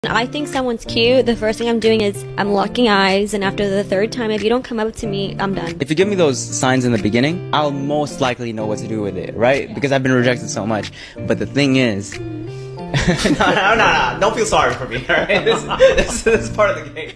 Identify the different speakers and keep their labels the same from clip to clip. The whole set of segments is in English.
Speaker 1: I think someone's cute, the first thing I'm doing is I'm locking eyes, and after the third time, if you don't come up to me, I'm done.
Speaker 2: If you give me those signs in the beginning, I'll most likely know what to do with it, right? Because I've been rejected so much. But the thing is... no. Don't feel sorry for me, alright? This is part of the game.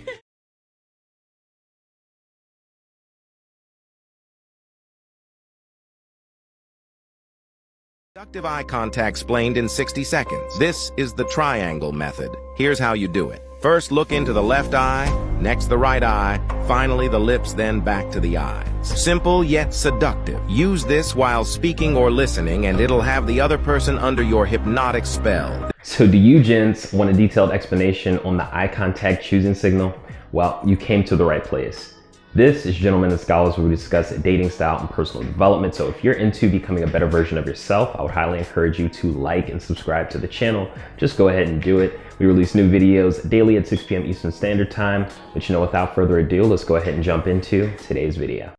Speaker 3: Seductive eye contact explained in 60 seconds. This is the triangle method. Here's how you do it. First, look into the left eye, next the right eye, finally the lips, then back to the eyes. Simple yet seductive. Use this while speaking or listening, and it'll have the other person under your hypnotic spell.
Speaker 4: So do you gents want a detailed explanation on the eye contact choosing signal? Well, you came to the right place. This is Gentlemen and Scholars, where we discuss dating style and personal development. So if you're into becoming a better version of yourself, I would highly encourage you to like and subscribe to the channel. Just go ahead and do it. We release new videos daily at 6 p.m. Eastern Standard Time. But without further ado, let's go ahead and jump into today's video.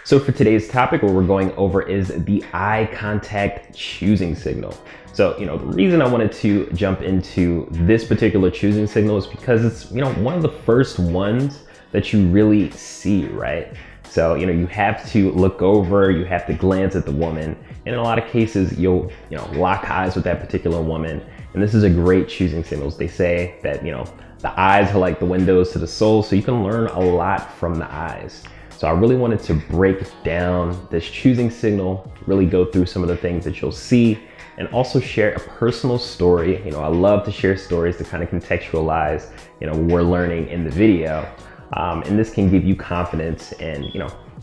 Speaker 4: So for today's topic, what we're going over is the eye contact choosing signal. So, the reason I wanted to jump into this particular choosing signal is because it's, one of the first ones that you really see, right? So, you have to look over, you have to glance at the woman. And in a lot of cases, you'll, lock eyes with that particular woman. And this is a great choosing signal. They say that, the eyes are like the windows to the soul. So you can learn a lot from the eyes. So I really wanted to break down this choosing signal, really go through some of the things that you'll see, and also share a personal story. I love to share stories to kind of contextualize, what we're learning in the video. And this can give you confidence and,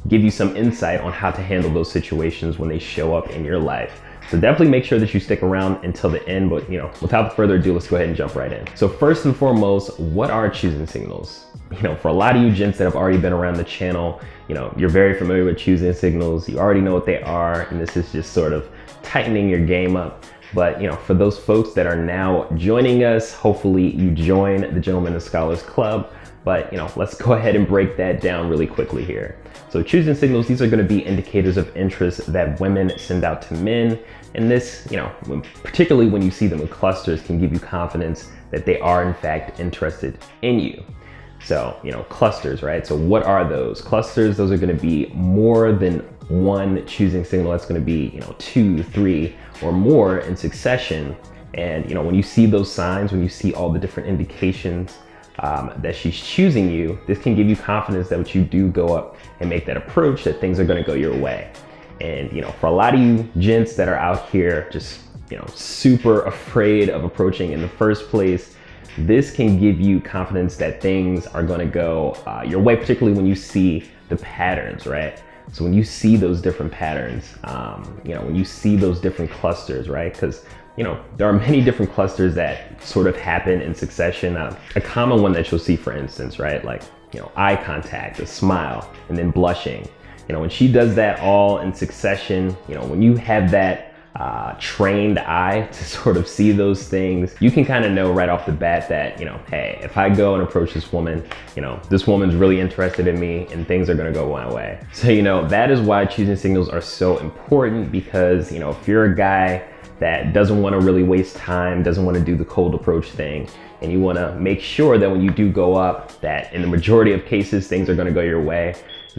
Speaker 4: give you some insight on how to handle those situations when they show up in your life. So definitely make sure that you stick around until the end, but without further ado, let's go ahead and jump right in. So first and foremost, what are choosing signals? For a lot of you gents that have already been around the channel, you're very familiar with choosing signals. You already know what they are, and this is just sort of tightening your game up. But for those folks that are now joining us, hopefully you join the Gentlemen and Scholars Club. But let's go ahead and break that down really quickly here. So choosing signals, these are going to be indicators of interest that women send out to men. And this, particularly when you see them in clusters, can give you confidence that they are in fact interested in you. So, clusters, right? So what are those? Clusters, those are going to be more than one choosing signal. That's going to be, 2, 3, or more in succession. And, when you see those signs, when you see all the different indications that she's choosing you, this can give you confidence that when you do go up and make that approach, that things are going to go your way. And, for a lot of you gents that are out here just, super afraid of approaching in the first place, this can give you confidence that things are going to go your way, particularly when you see the patterns, right? So when you see those different patterns, when you see those different clusters, right? Because, there are many different clusters that sort of happen in succession. A common one that you'll see, for instance, right? Like, eye contact, a smile, and then blushing. When she does that all in succession, when you have that trained eye to sort of see those things, you can kind of know right off the bat that, hey, if I go and approach this woman, this woman's really interested in me and things are going to go my way. So, that is why choosing signals are so important, because, if you're a guy that doesn't want to really waste time, doesn't want to do the cold approach thing, and you want to make sure that when you do go up, that in the majority of cases, things are going to go your way,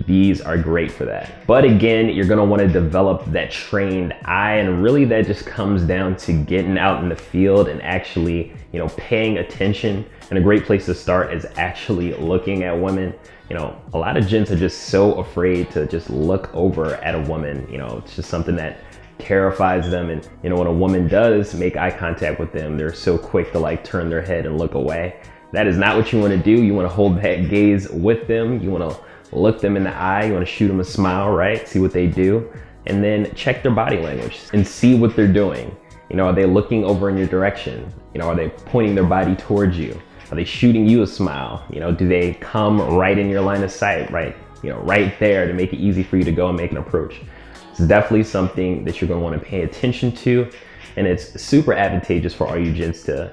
Speaker 4: these are great for that. But again, you're going to want to develop that trained eye, and really that just comes down to getting out in the field and actually, paying attention. And a great place to start is actually looking at women. A lot of gents are just so afraid to just look over at a woman. It's just something that terrifies them. And when a woman does make eye contact with them, they're so quick to turn their head and look away. That is not what you want to do. You want to hold that gaze with them. You want to look them in the eye. You want to shoot them a smile, right? See what they do, and then check their body language and see what they're doing. Are they looking over in your direction? Are they pointing their body towards you? Are they shooting you a smile? Do they come right in your line of sight, right? Right there to make it easy for you to go and make an approach. It's definitely something that you're going to want to pay attention to, and it's super advantageous for all you gents to,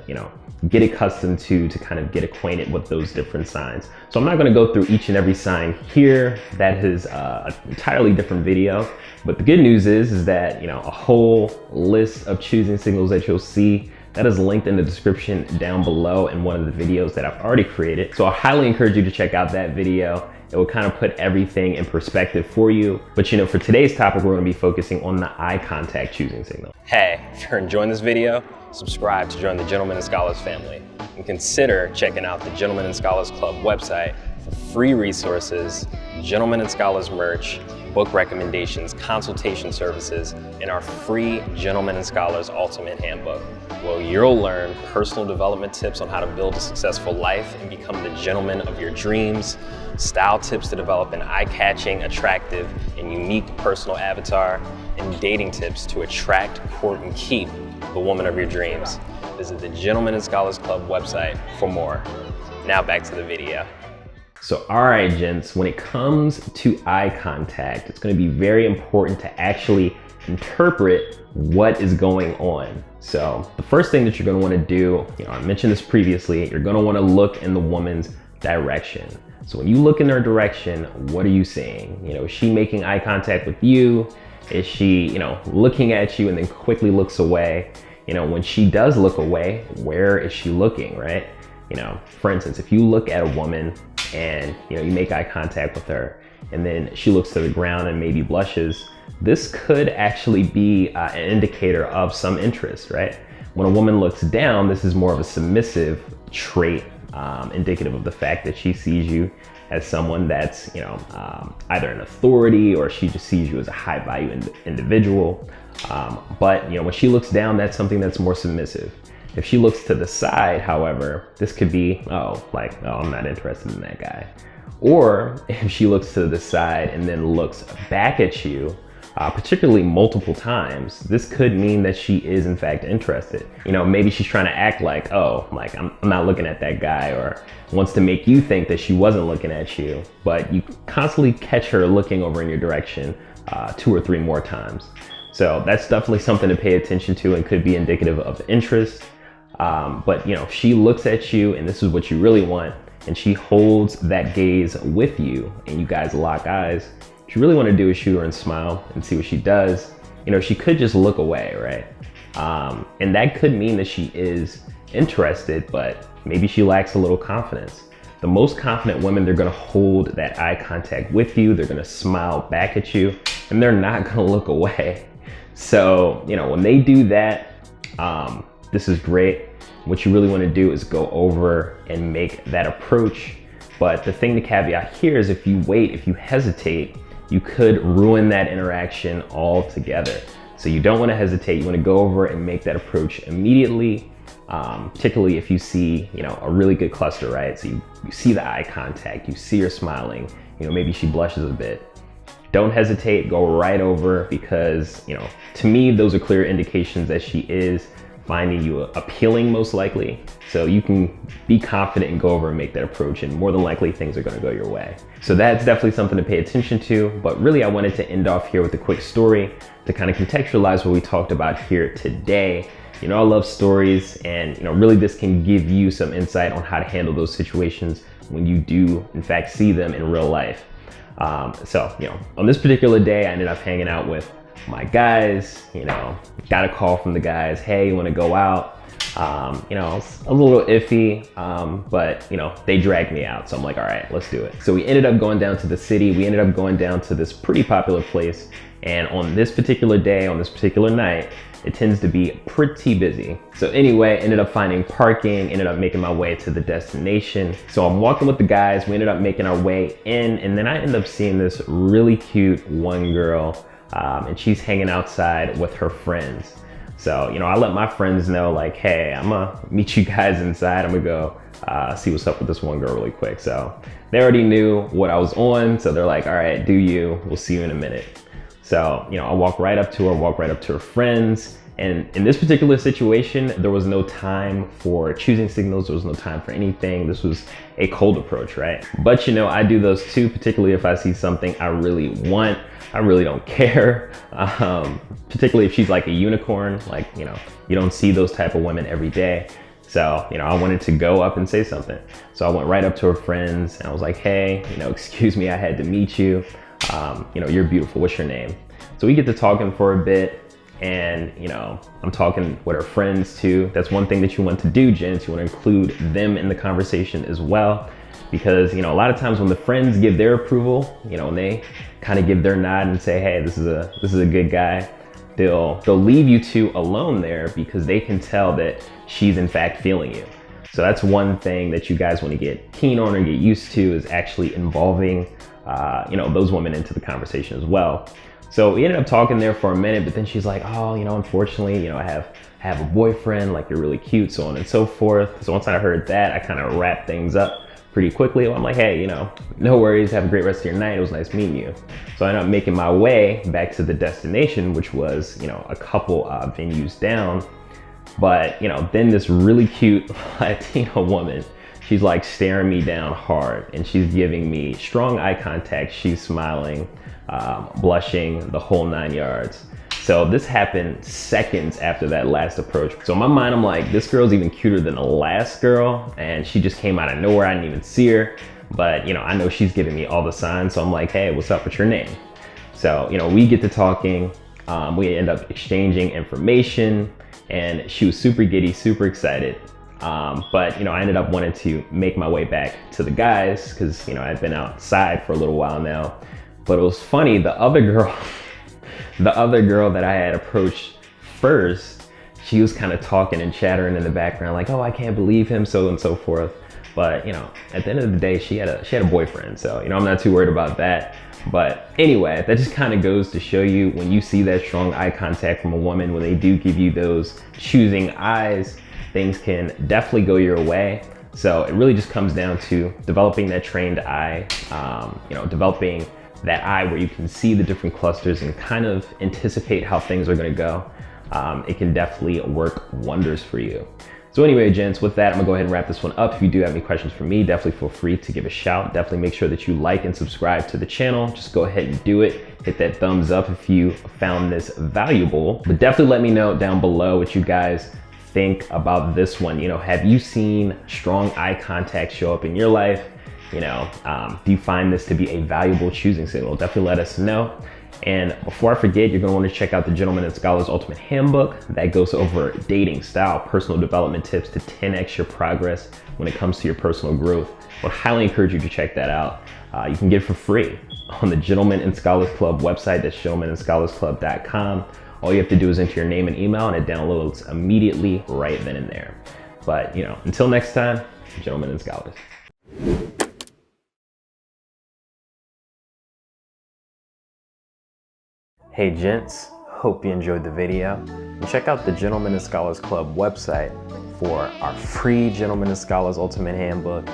Speaker 4: get accustomed to kind of get acquainted with those different signs. So I'm not going to go through each and every sign here. That is an entirely different video. But the good news is that, you know, a whole list of choosing signals that you'll see, that is linked in the description down below in one of the videos that I've already created. So I highly encourage you to check out that video. It will kind of put everything in perspective for you. But you know, for today's topic, we're going to be focusing on the eye contact choosing signal. Hey, if you're enjoying this video, subscribe to join the Gentlemen and Scholars family. And consider checking out the Gentlemen and Scholars Club website for free resources, Gentlemen and Scholars merch, book recommendations, consultation services, and our free Gentlemen and Scholars Ultimate Handbook, where you'll learn personal development tips on how to build a successful life and become the gentleman of your dreams, style tips to develop an eye-catching, attractive, and unique personal avatar, and dating tips to attract, court, and keep the woman of your dreams. Visit the Gentlemen and Scholars Club website for more. Now back to the video. So, all right, gents, when it comes to eye contact, it's going to be very important to actually interpret what is going on. So the first thing that you're going to want to do, you know, I mentioned this previously, you're going to want to look in the woman's direction. So when you look in her direction, what are you seeing? You know, is she making eye contact with you? Is she, you know, looking at you and then quickly looks away? You know, when she does look away, where is she looking, right? You know, for instance, if you look at a woman and, you know, you make eye contact with her and then she looks to the ground and maybe blushes, this could actually be an indicator of some interest, right? When a woman looks down, this is more of a submissive trait, indicative of the fact that she sees you as someone that's, you know, either an authority or she just sees you as a high value individual. But, you know, when she looks down, that's something that's more submissive. If she looks to the side, however, this could be, oh, I'm not interested in that guy. Or if she looks to the side and then looks back at you, particularly multiple times, this could mean that she is in fact interested. You know, maybe she's trying to act like, oh, like I'm not looking at that guy, or wants to make you think that she wasn't looking at you, but you constantly catch her looking over in your direction 2 or 3 more times. So that's definitely something to pay attention to and could be indicative of interest. But you know, if she looks at you and this is what you really want, and she holds that gaze with you and you guys lock eyes, what you really want to do is shoot her and smile and see what she does. You know, she could just look away, right? And that could mean that she is interested, but maybe she lacks a little confidence. The most confident women, they're going to hold that eye contact with you. They're going to smile back at you and they're not going to look away. So, you know, when they do that, this is great. What you really want to do is go over and make that approach. But the thing to caveat here is if you wait, if you hesitate, you could ruin that interaction altogether. So you don't want to hesitate. You want to go over and make that approach immediately, particularly if you see, you know, a really good cluster, right? So you see the eye contact, you see her smiling, you know, maybe she blushes a bit. Don't hesitate, go right over, because, you know, to me, those are clear indications that she is finding you appealing, most likely. So you can be confident and go over and make that approach, and more than likely things are going to go your way. So that's definitely something to pay attention to. But really, I wanted to end off here with a quick story to kind of contextualize what we talked about here today. You know, I love stories, and, you know, really this can give you some insight on how to handle those situations when you do in fact see them in real life. So, you know, on this particular day, I ended up hanging out with my guys. You know, got a call from the guys, hey, you want to go out? You know, it's a little iffy, but, you know, they dragged me out. So I'm like, all right, let's do it. So we ended up going down to the city. We ended up going down to this pretty popular place. And on this particular day, on this particular night, it tends to be pretty busy. So anyway, ended up finding parking, ended up making my way to the destination. So I'm walking with the guys. We ended up making our way in, and then I ended up seeing this really cute one girl, and she's hanging outside with her friends. So, you know, I let my friends know, like, hey, I'm gonna meet you guys inside. I'm gonna go see what's up with this one girl really quick. So they already knew what I was on. So they're like, all right, do you, we'll see you in a minute. So, you know, I walk right up to her, walk right up to her friends. And in this particular situation, there was no time for choosing signals. There was no time for anything. This was a cold approach, right? But, you know, I do those too, particularly if I see something I really want. I really don't care, particularly if she's like a unicorn. Like, you know, you don't see those type of women every day. So, you know, I wanted to go up and say something. So I went right up to her friends and I was like, hey, you know, excuse me, I had to meet you. You know, you're beautiful, what's your name? So we get to talking for a bit, and, you know, I'm talking with her friends too. That's one thing that you want to do, gents. You want to include them in the conversation as well. Because, you know, a lot of times when the friends give their approval, you know, when they kind of give their nod and say, hey, this is a good guy, they'll leave you two alone there because they can tell that she's in fact feeling you. So that's one thing that you guys want to get keen on or get used to, is actually involving, you know, those women into the conversation as well. So we ended up talking there for a minute, but then she's like, oh, you know, unfortunately, you know, I have a boyfriend, like, you're really cute, so on and so forth. So once I heard that, I kind of wrapped things up pretty quickly. I'm like, hey, you know, no worries, have a great rest of your night. It was nice meeting you. So I ended up making my way back to the destination, which was, you know, a couple venues down. But, you know, then this really cute Latina woman, she's like staring me down hard, and she's giving me strong eye contact. She's smiling, blushing, the whole 9 yards. So this happened seconds after that last approach. So in my mind, I'm like, this girl's even cuter than the last girl, and she just came out of nowhere. I didn't even see her, but, you know, I know she's giving me all the signs. So I'm like, hey, what's up with your name? So, you know, we get to talking, we end up exchanging information, and she was super giddy, super excited. But, you know, I ended up wanting to make my way back to the guys because, you know, I'd been outside for a little while now. But it was funny, the other girl that I had approached first, she was kind of talking and chattering in the background like, oh, I can't believe him, so and so forth. But, you know, at the end of the day, she had a boyfriend, so, you know, I'm not too worried about that. But anyway, that just kind of goes to show you, when you see that strong eye contact from a woman, when they do give you those choosing eyes, things can definitely go your way. So it really just comes down to developing that trained eye, you know, developing that eye where you can see the different clusters and kind of anticipate how things are going to go. It can definitely work wonders for you. So anyway, gents, with that, I'm gonna go ahead and wrap this one up. If you do have any questions for me, definitely feel free to give a shout. Definitely make sure that you like and subscribe to the channel. Just go ahead and do it. Hit that thumbs up if you found this valuable. But definitely let me know down below what you guys think about this one. You know, have you seen strong eye contact show up in your life? You know, do you find this to be a valuable choosing signal? Definitely let us know. And before I forget, you're going to want to check out the Gentleman and Scholar's Ultimate Handbook. That goes over dating style, personal development tips to 10x your progress when it comes to your personal growth. I would highly encourage you to check that out. You can get it for free on the Gentleman and Scholars Club website. That's gentlemanandscholarsclub.com. All you have to do is enter your name and email, and it downloads immediately right then and there. But, you know, until next time, Gentlemen and Scholars. Hey gents, hope you enjoyed the video. And check out the Gentlemen and Scholars Club website for our free Gentlemen and Scholars Ultimate Handbook,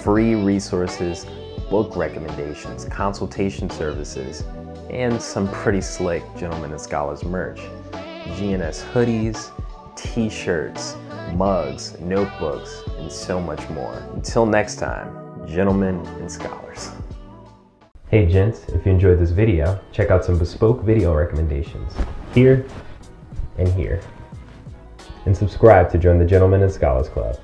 Speaker 4: free resources, book recommendations, consultation services, and some pretty slick Gentlemen and Scholars merch. GNS hoodies, t-shirts, mugs, notebooks, and so much more. Until next time, Gentlemen and Scholars. Hey gents, if you enjoyed this video, check out some bespoke video recommendations here and here. And subscribe to join the Gentlemen and Scholars Club.